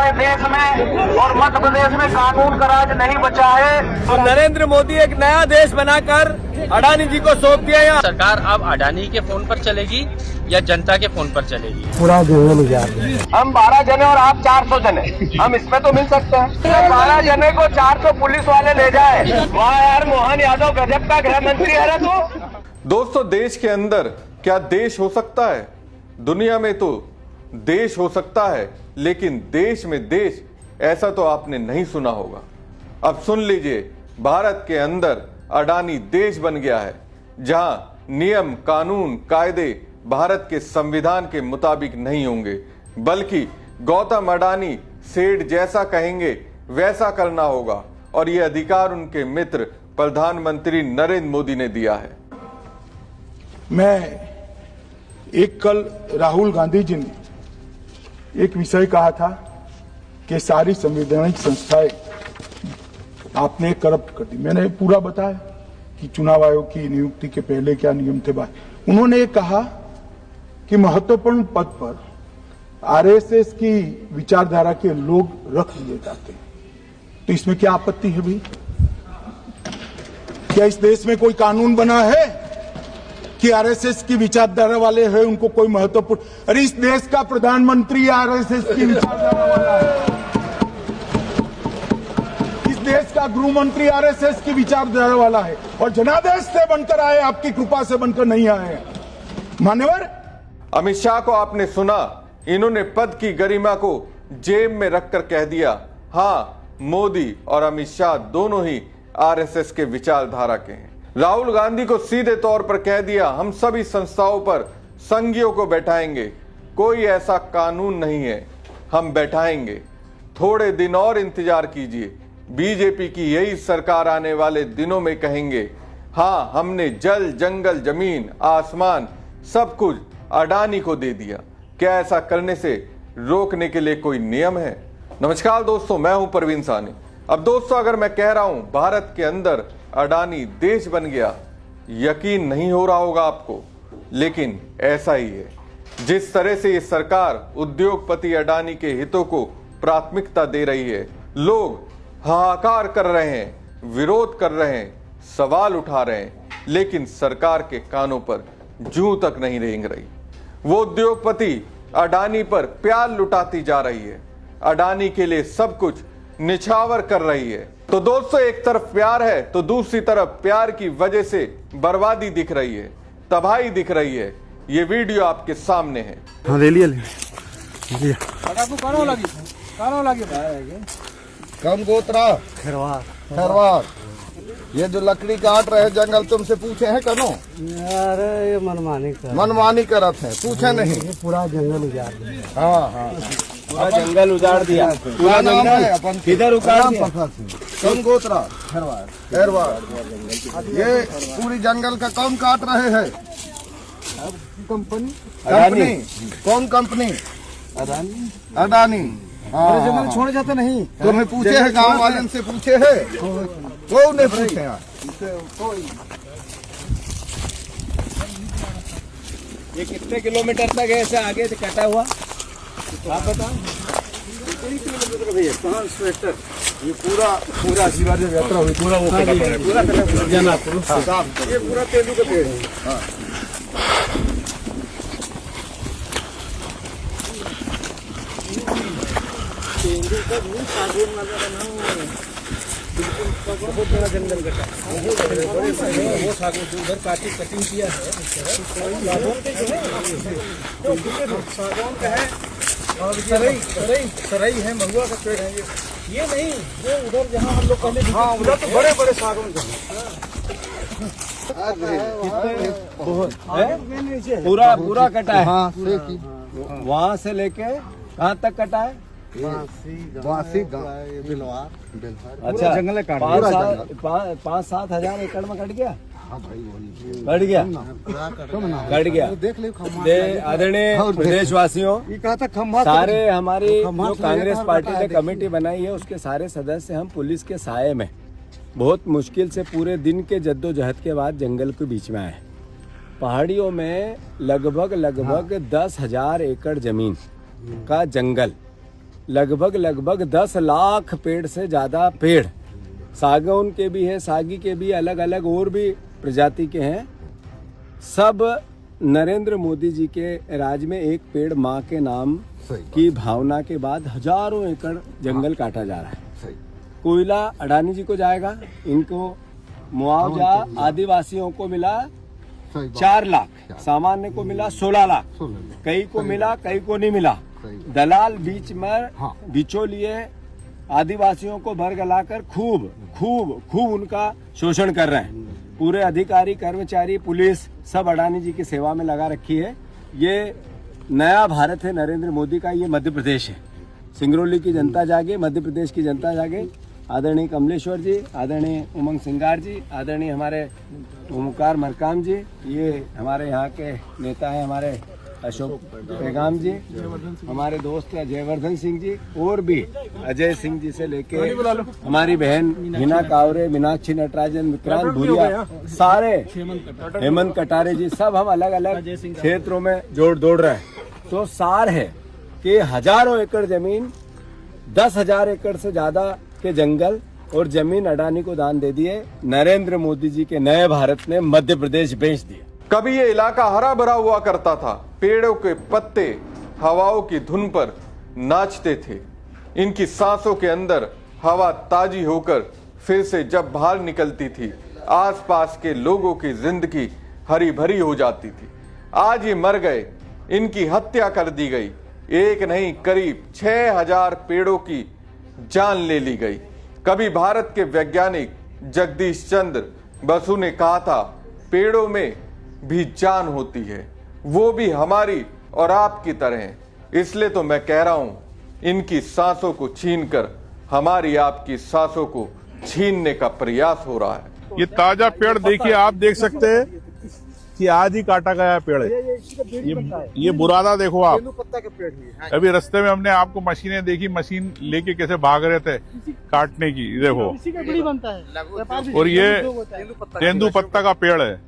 हमारे देश में और मध्य प्रदेश में कानून का राज नहीं बचा है। तो नरेंद्र मोदी एक नया देश बनाकर अडानी जी को सौंप दिया। यहाँ सरकार अब अडानी के फोन पर चलेगी या जनता के फोन पर चलेगी? पूरा जंगल उजाड़ हम 12 जने और आप 400 जने, हम इसमें तो मिल सकते हैं। 12 जने को 400 पुलिस वाले ले जाए। वाह यार, मोहन यादव गजब का गृह मंत्री है ना तू। दोस्तों, देश के अंदर क्या देश हो सकता है? दुनिया में तो देश हो सकता है, लेकिन देश में देश ऐसा तो आपने नहीं सुना होगा। अब सुन लीजिए, भारत के अंदर अडानी देश बन गया है, जहां नियम कानून कायदे भारत के संविधान के मुताबिक नहीं होंगे, बल्कि गौतम अडानी सेठ जैसा कहेंगे वैसा करना होगा। और यह अधिकार उनके मित्र प्रधानमंत्री नरेंद्र मोदी ने दिया है। मैं एक कल राहुल गांधी जी ने एक विषय कहा था कि सारी संवैधानिक संस्थाएं आपने करप्ट कर दी। मैंने पूरा बताया कि चुनाव आयोग की नियुक्ति के पहले क्या नियम थे। उन्होंने ये कहा कि महत्वपूर्ण पद पर आरएसएस की विचारधारा के लोग रख दिए जाते हैं, तो इसमें क्या आपत्ति है भाई? क्या इस देश में कोई कानून बना है कि आरएसएस की विचारधारा वाले हैं उनको कोई महत्वपूर्ण? अरे इस देश का प्रधानमंत्री आरएसएस की विचारधारा वाला है, इस देश का गृह मंत्री आरएसएस की विचारधारा वाला है, और जनादेश से बनकर आए, आपकी कृपा से बनकर नहीं आए। मान्यवर अमित शाह को आपने सुना, इन्होंने पद की गरिमा को जेब में रखकर कह दिया, हाँ, मोदी और अमित शाह दोनों ही आरएसएस के विचारधारा के हैं। राहुल गांधी को सीधे तौर पर कह दिया, हम सभी संस्थाओं पर संघियों को बैठाएंगे, कोई ऐसा कानून नहीं है, हम बैठाएंगे। थोड़े दिन और इंतजार कीजिए, बीजेपी की यही सरकार आने वाले दिनों में कहेंगे, हाँ, हमने जल जंगल जमीन आसमान सब कुछ अडानी को दे दिया। क्या ऐसा करने से रोकने के लिए कोई नियम है? नमस्कार दोस्तों, मैं हूं परवीन सानी। अब दोस्तों, अगर मैं कह रहा हूं भारत के अंदर अडानी देश बन गया, यकीन नहीं हो रहा होगा आपको, लेकिन ऐसा ही है। जिस तरह से ये सरकार उद्योगपति अडानी के हितों को प्राथमिकता दे रही है, लोग हाहाकार कर रहे हैं, विरोध कर रहे हैं, सवाल उठा रहे हैं, लेकिन सरकार के कानों पर जूं तक नहीं रेंग रही। वो उद्योगपति अडानी पर प्यार लुटाती जा रही है, अडानी के लिए सब कुछ निछावर कर रही है। तो दोस्तों, एक तरफ प्यार है तो दूसरी तरफ प्यार की वजह से बर्बादी दिख रही है, तबाही दिख रही है। ये वीडियो आपके सामने है। हाँ, ले लिया कौन गोत्रा? खरवार। ये जो लकड़ी काट रहे जंगल, तुमसे पूछे हैं कनो? अरे ये मनमानी करत है, पूछे नहीं। पूरा जंगल उजाड़ दिया। हाँ, पूरा जंगल उजाड़ दिया। पूरा नाम है अपन किधर उखाड़ दिया? कौन गोत्रा? खरवार। ये पूरी जंगल का कौन काट रहे हैं? कंपनी। कौन कंपनी? अडानी। जंगल छोड़ जाते नहीं। तुम्हें पूछे है, गांव वाले से पूछे है? कौन ने पूछे हैं? ये कितने किलोमीटर तक है ऐसे आगे से कटा हुआ, आप बताओ? ये पूरा शिवार जब यात्रा हुई, पूरा वो कटा पड़ा है, पूरा कटा पड़ा है। ये पूरा तेंदू का पेड़ है। बहुत बड़ा जंगल कटा, वो सागौन से उधर काटी कटिंग किया है। सागौन का है और सरई है, महुआ का पेड़ है। ये नहीं, ये उधर जहाँ हम लोग पहले, हाँ, उधर तो बड़े बड़े सागौन का पूरा कटा है। वहाँ से लेके कहाँ तक कटा है? अच्छा, जंगल काट 5-7 हजार एकड़ में कट गया। कट गया। आदरणीय प्रदेशवासियों, सारे हमारी जो कांग्रेस पार्टी ने कमेटी बनाई है, उसके सारे सदस्य हम पुलिस के साये में बहुत मुश्किल से पूरे दिन के जद्दोजहद के बाद जंगल के बीच में आए। पहाड़ियों में लगभग 10,000 एकड़ जमीन का जंगल लगभग 10 लाख पेड़ से ज्यादा पेड़, सागौन के भी है, सागी के भी, अलग अलग और भी प्रजाति के हैं। सब नरेंद्र मोदी जी के राज में एक पेड़ माँ के नाम की भावना के बाद हजारों एकड़ जंगल काटा जा रहा है। कोयला अडानी जी को जाएगा, इनको मुआवजा आदिवासियों को मिला 4 लाख, सामान्य को मिला 16 लाख, कई को मिला कई को नहीं मिला। दलाल बीच में बिचौलिए आदिवासियों को भरगलाकर खूब उनका शोषण कर रहे हैं। पूरे अधिकारी, कर्मचारी, पुलिस सब अडानी जी की सेवा में लगा रखी है। ये नया भारत है नरेंद्र मोदी का, ये मध्य प्रदेश है। सिंगरौली की जनता जागे, मध्य प्रदेश की जनता जागे। आदरणीय कमलेश्वर जी, आदरणीय उमंग सिंगार जी, आदरणीय हमारे ओमकार मरकाम जी, ये हमारे यहाँ के नेता हैं, हमारे अशोक पैगाम जी, हमारे दोस्त जयवर्धन सिंह जी, और भी अजय सिंह जी से लेके हमारी बहन हिना कावरे, मीनाक्षी नटराजन, विक्रांत भूरिया, सारे हेमंत कटारे जी, सब हम अलग अलग क्षेत्रों में जोड़ दौड़ रहे हैं। तो सार है कि हजारों एकड़ जमीन, 10,000 एकड़ से ज्यादा के जंगल और जमीन अडानी को दान दे दिए। नरेंद्र मोदी जी के नए भारत ने मध्य प्रदेश बेच दिया। कभी ये इलाका हरा भरा हुआ करता था, पेड़ों के पत्ते हवाओं की धुन पर नाचते थे। इनकी सांसों के अंदर हवा ताजी होकर फिर से जब बाहर निकलती थी, आसपास के लोगों की जिंदगी हरी भरी हो जाती थी। आज ये मर गए, इनकी हत्या कर दी गई। एक नहीं, करीब 6,000 पेड़ों की जान ले ली गई। कभी भारत के वैज्ञानिक जगदीश चंद्र बसु ने कहा था, पेड़ों में भी जान होती है, वो भी हमारी और आपकी तरह। इसलिए तो मैं कह रहा हूं, इनकी सांसों को छीनकर हमारी आपकी सांसों को छीनने का प्रयास हो रहा है। ये ताजा पेड़ देखिए, आप देख सकते हैं कि आज ही काटा गया पेड़ है। ये बुरादा देखो आप, पत्ता का पेड़ है। अभी रास्ते में हमने आपको मशीनें देखी, मशीन लेके कैसे भाग रहे थे काटने की, देखो। और ये तेंदुपत्ता का पेड़ है।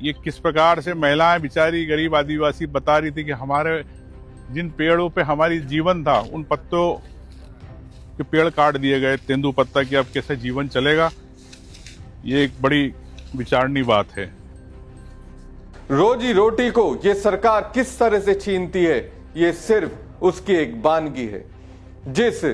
ये किस प्रकार से महिलाएं बेचारी गरीब आदिवासी बता रही थी कि हमारे जिन पेड़ों पे हमारी जीवन था, उन पत्तों के पेड़ काट दिए गए, तेंदुपत्ता की, अब कैसे जीवन चलेगा। ये एक बड़ी विचारनीय बात है। रोजी रोटी को ये सरकार किस तरह से छीनती है, ये सिर्फ उसकी एक वानगी है। जिस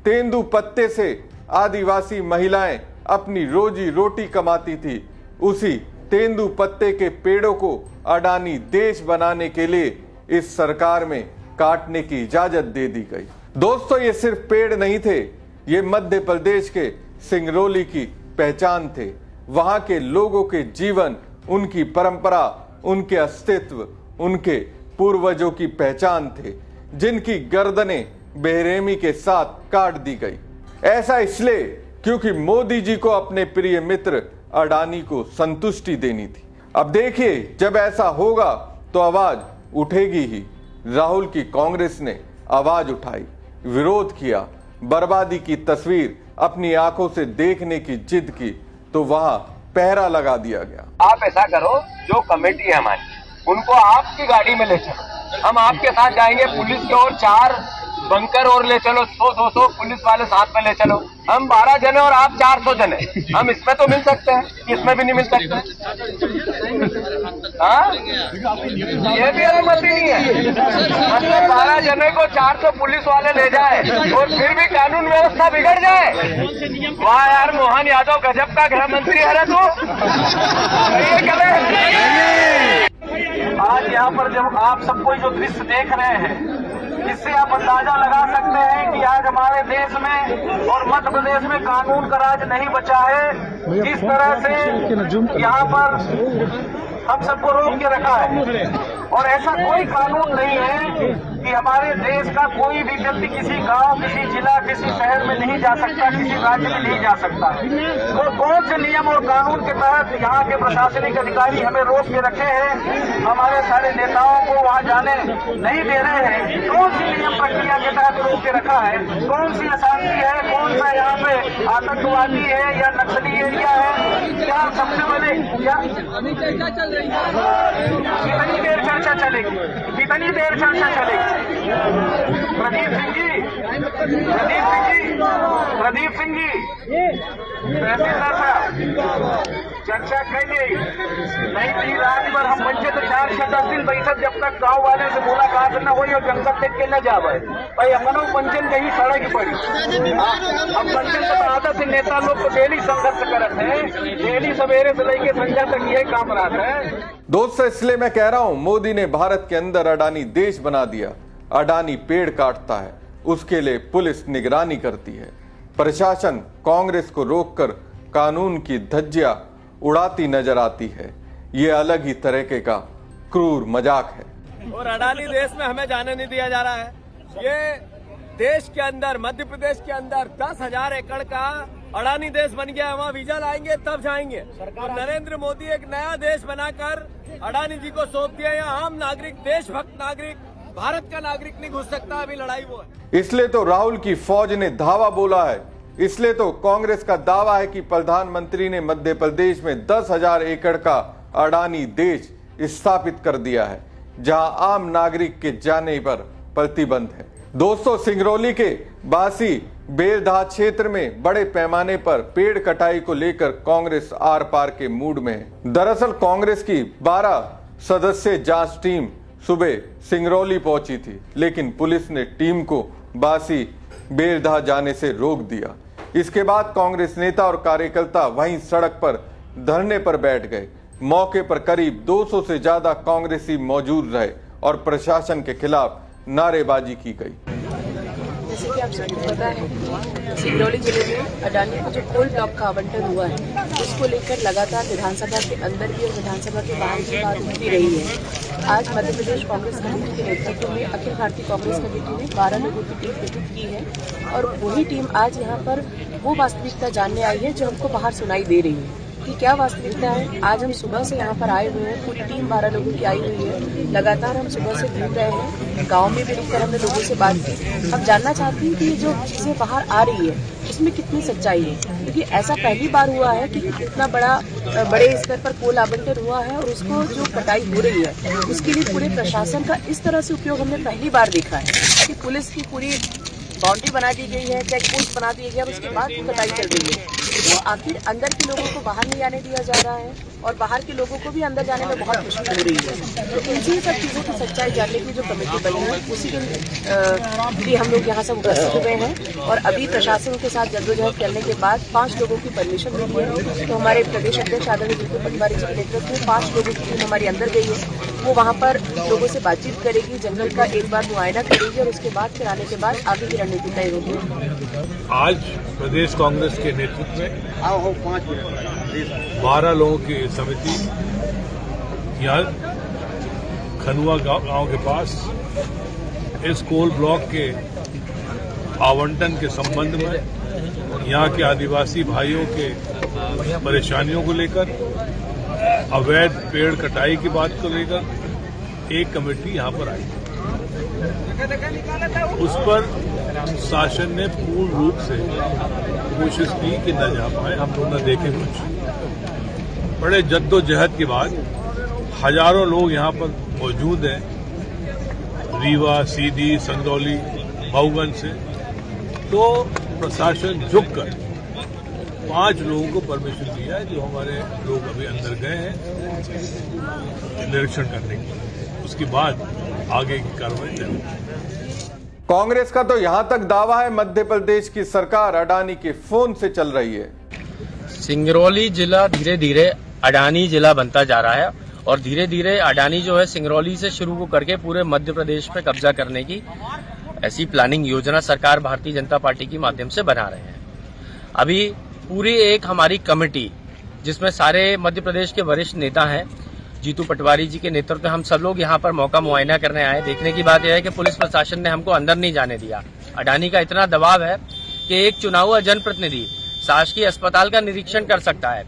तेंदु पत्ते से आदिवासी महिलाएं अपनी रोजी रोटी कमाती थी, उसी तेंदु पत्ते के पेड़ों को अडानी देश बनाने के लिए इस सरकार में काटने की इजाजत दे दी गई। दोस्तों, ये सिर्फ पेड़ नहीं थे, ये मध्य प्रदेश के सिंगरौली की पहचान थे। वहां के लोगों के जीवन, उनकी परंपरा, उनके अस्तित्व, उनके पूर्वजों की पहचान थे, जिनकी गर्दनें बेरहमी के साथ काट दी गई। ऐसा इसलिए क्योंकि मोदी जी को अपने प्रिय मित्र अडानी को संतुष्टि देनी थी। अब देखिए, जब ऐसा होगा तो आवाज उठेगी ही। राहुल की कांग्रेस ने आवाज उठाई, विरोध किया, बर्बादी की तस्वीर अपनी आंखों से देखने की जिद की, तो वहां पहरा लगा दिया गया। आप ऐसा करो, जो कमेटी है हमारी, उनको आपकी गाड़ी में ले चलो, हम आपके साथ जाएंगे। पुलिस के और 4 बंकर और ले चलो, 100-200 पुलिस वाले साथ में ले चलो। हम 12 जने और आप 400 जने, हम इसमें तो मिल सकते हैं, इसमें भी नहीं मिल सकते। हाँ, ये भी अनुमति नहीं है। मतलब 12 जने को 400 पुलिस वाले ले जाए और फिर भी कानून व्यवस्था बिगड़ जाए। वाह यार, मोहन यादव गजब का गृह मंत्री है तू। आज यहाँ पर जब आप सबको जो दृश्य देख रहे हैं, इससे आप अंदाजा लगा सकते हैं कि आज हमारे देश में और मध्य प्रदेश में कानून का राज नहीं बचा है। जिस तरह से यहाँ पर हम सबको रोक के रखा है, और ऐसा कोई कानून नहीं है कि हमारे देश का कोई भी व्यक्ति किसी गांव, किसी जिला, किसी शहर में नहीं जा सकता, किसी राज्य में नहीं जा सकता। तो कौन से नियम और कानून के तहत यहाँ के प्रशासनिक अधिकारी हमें रोक के रखे हैं, हमारे सारे नेताओं को वहाँ जाने नहीं दे रहे हैं? कौन सी नियम प्रक्रिया के तहत रोक के रखा है? कौन सी अशांति है? कौन सा यहाँ पे आतंकवादी है या नक्सली एरिया है? क्या सबसे बड़े क्या कितनी देर चर्चा चलेगी? कितनी देर चर्चा चलेगी? प्रदीप सिंह जी, तहसीलदार साहब चर्चा करिए। नहीं थी रात भर हम बच्चे तो 4 से 10 दिन बैठक जब तक गांव वाले से मुलाकात न हुई और जनता देख के न जावे भाई हमनो पंचन कहीं सड़क पड़ी। हम पंचन तो आदत से नेता लोग को डेली संघर्ष करते हैं, डेली सवेरे से लेके संध्या तक यही काम रहता है। दोस्तों, इसलिए मैं कह रहा हूं, मोदी ने भारत के अंदर अडानी देश बना दिया। अडानी पेड़ काटता है, उसके लिए पुलिस निगरानी करती है। प्रशासन कांग्रेस को रोककर कानून की धज्जियां उड़ाती नजर आती है। ये अलग ही तरीके का क्रूर मजाक है। और अडानी देश में हमें जाने नहीं दिया जा रहा है। ये देश के अंदर, मध्य प्रदेश के अंदर 10,000 एकड़ का अडानी देश बन गया है। वहाँ वीजा लाएंगे तब जाएंगे। और नरेंद्र मोदी एक नया देश बनाकर अडानी जी को सौंप दिया। यहाँ आम नागरिक, देशभक्त नागरिक, भारत का नागरिक नहीं घुस सकता। अभी लड़ाई वो है। इसलिए तो राहुल की फौज ने धावा बोला है। इसलिए तो कांग्रेस का दावा है कि प्रधानमंत्री ने मध्य प्रदेश में 10,000 एकड़ का अडानी देश स्थापित कर दिया है, जहां आम नागरिक के जाने पर प्रतिबंध है। दोस्तों, सिंगरौली के बासी बेलदहा क्षेत्र में बड़े पैमाने पर पेड़ कटाई को लेकर कांग्रेस आर पार के मूड में है। दरअसल कांग्रेस की 12 सदस्यीय जांच टीम सुबह सिंगरौली पहुंची थी, लेकिन पुलिस ने टीम को बासी बेलदहा जाने से रोक दिया। इसके बाद कांग्रेस नेता और कार्यकर्ता वहीं सड़क पर धरने पर बैठ गए। मौके पर करीब 200 से ज्यादा कांग्रेसी मौजूद रहे और प्रशासन के खिलाफ नारेबाजी की गई। जैसे कि आप सबको पता है, सिंगरौली जिले में अडानी को जो कोल ब्लॉक का आवंटन हुआ है, उसको लेकर लगातार विधानसभा के अंदर भी और विधानसभा के बाहर भी बात उठती रही है। आज मध्य प्रदेश कांग्रेस कमेटी के नेतृत्व में अखिल भारतीय कांग्रेस कमेटी ने 12 लोगों की टीम गठित की है और वही टीम आज यहाँ पर वो वास्तविकता जानने आई है जो हमको बाहर सुनाई दे रही है कि क्या वास्तविकता है। आज हम सुबह से यहाँ पर आए हुए हैं, पूरी टीम 12 लोगों की आई हुई है। लगातार हम सुबह से घूम रहे हैं, गांव में भी रुककर हमने लोगों से बात की। हम जानना चाहते हैं कि ये जो चीजें बाहर आ रही है उसमें कितनी सच्चाई है, क्योंकि ऐसा पहली बार हुआ है कि इतना बड़े स्तर पर कोल आवंटन हुआ है और उसको जो कटाई हो रही है उसके लिए पूरे प्रशासन का इस तरह से उपयोग हमने पहली बार देखा है कि पुलिस की पूरी बाउंड्री बना दी गई है, चेक पोस्ट बना दी गई है और उसके बाद कटाई चल रही है। तो आखिर अंदर के लोगों को बाहर नहीं आने दिया जा रहा है और बाहर के लोगों को भी अंदर जाने में बहुत मुश्किल हो रही है। तो इसी सब चीज़ों की सच्चाई जानने की जो कमेटी बनी है उसी के लिए हम लोग यहाँ सब उपस्थित हुए हैं और अभी प्रशासन के साथ जद्दोजहद करने के बाद 5 लोगों की परमिशन मिली है। तो हमारे प्रदेश अध्यक्ष आदरणीय विपुल पटवारी जी के नेतृत्व में 5 लोगों की टीम हमारी अंदर गई है। वो वहाँ पर लोगों से बातचीत करेगी, जंगल का एक बार मुआयना करेगी और उसके बाद फिर आने के बाद आगे की रणनीति तय होगी। आज प्रदेश कांग्रेस के नेतृत्व में 12 लोगों की समिति यहाँ खनुआ गांव के पास इस कोल ब्लॉक के आवंटन के संबंध में यहाँ के आदिवासी भाइयों के परेशानियों को लेकर, अवैध पेड़ कटाई की बात को लेकर एक कमेटी यहाँ पर आई। उस पर शासन ने पूर्ण रूप से कोशिश की कि न जा पाए। हम लोग न देखे कुछ। बड़े जद्दोजहद के बाद हजारों लोग यहाँ पर मौजूद हैं, रीवा, सीधी, संगरौली, मऊगंज से। तो प्रशासन झुककर 5 लोगों को परमिशन दिया है, जो हमारे लोग अभी अंदर गए हैं निरीक्षण करने के लिए। उसके बाद आगे की कार्रवाई करेंगे। कांग्रेस का तो यहां तक दावा है मध्य प्रदेश की सरकार अडानी के फोन से चल रही है। सिंगरौली जिला धीरे धीरे अडानी जिला बनता जा रहा है और धीरे धीरे अडानी जो है सिंगरौली से शुरू करके पूरे मध्य प्रदेश पे कब्जा करने की ऐसी प्लानिंग योजना सरकार भारतीय जनता पार्टी के माध्यम से बना रहे हैं। अभी पूरी एक हमारी कमेटी जिसमें सारे मध्य प्रदेश के वरिष्ठ नेता हैं, जीतू पटवारी जी के नेतृत्व में हम सब लोग यहाँ पर मौका मुआयना करने आए। देखने की बात यह है कि पुलिस प्रशासन ने हमको अंदर नहीं जाने दिया। अडानी का इतना दबाव है कि एक चुना हुआ जनप्रतिनिधि शासकीय अस्पताल का निरीक्षण कर सकता है,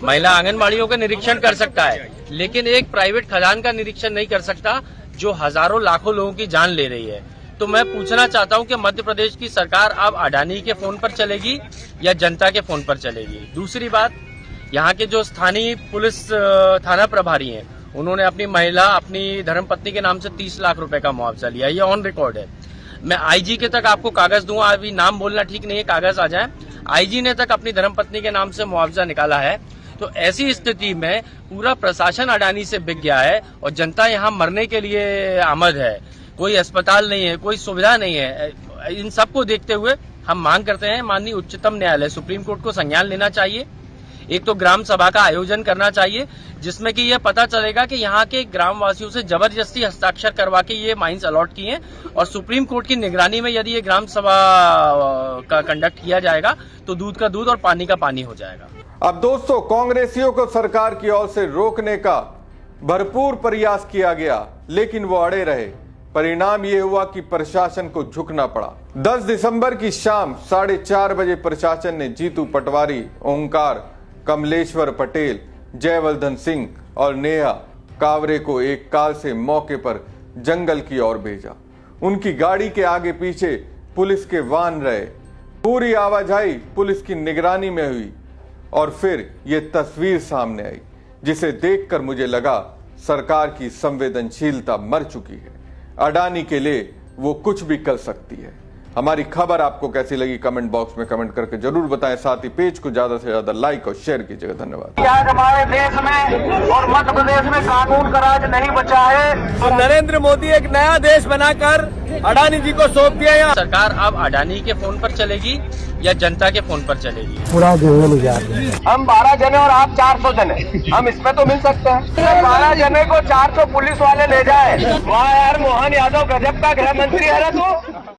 महिला आंगनबाड़ियों का निरीक्षण कर सकता है, लेकिन एक प्राइवेट खदान का निरीक्षण नहीं कर सकता जो हजारों लाखों लोगों की जान ले रही है। तो मैं पूछना चाहता हूं कि मध्य प्रदेश की सरकार अब अडानी के फोन पर चलेगी या जनता के फोन पर चलेगी। दूसरी बात, यहाँ के जो स्थानीय पुलिस थाना प्रभारी हैं उन्होंने अपनी महिला, अपनी धर्मपत्नी के नाम से 30 लाख रुपए का मुआवजा लिया। ये ऑन रिकॉर्ड है। मैं आईजी के तक आपको कागज दूंगा, अभी नाम बोलना ठीक नहीं है, कागज आ जाए। आईजी ने तक अपनी धर्मपत्नी के नाम से मुआवजा निकाला है। तो ऐसी स्थिति में पूरा प्रशासन अडानी से बिक गया है और जनता यहाँ मरने के लिए आमद है। कोई अस्पताल नहीं है, कोई सुविधा नहीं है। इन सबको देखते हुए हम मांग करते हैं माननीय उच्चतम न्यायालय सुप्रीम कोर्ट को संज्ञान लेना चाहिए। एक तो ग्राम सभा का आयोजन करना चाहिए जिसमें कि यह पता चलेगा कि यहाँ के ग्रामवासियों से जबरदस्ती हस्ताक्षर करवा के ये माइंस अलॉट किए हैं, और सुप्रीम कोर्ट की निगरानी में यदि ये ग्राम सभा का कंडक्ट किया जाएगा तो दूध का दूध और पानी का पानी हो जाएगा। अब दोस्तों, कांग्रेसियों को सरकार की ओर से रोकने का भरपूर प्रयास किया गया, लेकिन वो अड़े रहे। परिणाम ये हुआ कि प्रशासन को झुकना पड़ा। 10 दिसंबर की शाम 4:30 बजे प्रशासन ने जीतू पटवारी, ओंकार, कमलेश्वर पटेल, जयवर्धन सिंह और नेहा कावरे को एक कार से मौके पर जंगल की ओर भेजा। उनकी गाड़ी के आगे पीछे पुलिस के वाहन रहे। पूरी आवाजाही पुलिस की निगरानी में हुई और फिर ये तस्वीर सामने आई, जिसे देखकर मुझे लगा सरकार की संवेदनशीलता मर चुकी है। अडानी के लिए वो कुछ भी कर सकती है। हमारी खबर आपको कैसी लगी कमेंट बॉक्स में कमेंट करके जरूर बताएं। साथ ही पेज को ज्यादा से ज्यादा लाइक और शेयर कीजिएगा। धन्यवाद। आज हमारे देश में और मध्य प्रदेश में कानून का राज नहीं बचा है तो नरेंद्र मोदी एक नया देश बनाकर अडानी जी को सौंप दिया। यहाँ सरकार अब अडानी के फोन पर चलेगी या जनता के फोन पर चलेगी? पूरा जंगल उजाड़ दिया। हम 12 जने और आप 400 जने, हम इसमें तो मिल सकते हैं। 12 जने को 400 पुलिस वाले ले जाए। वाह यार, मोहन यादव गजब का गृह मंत्री है ना तू।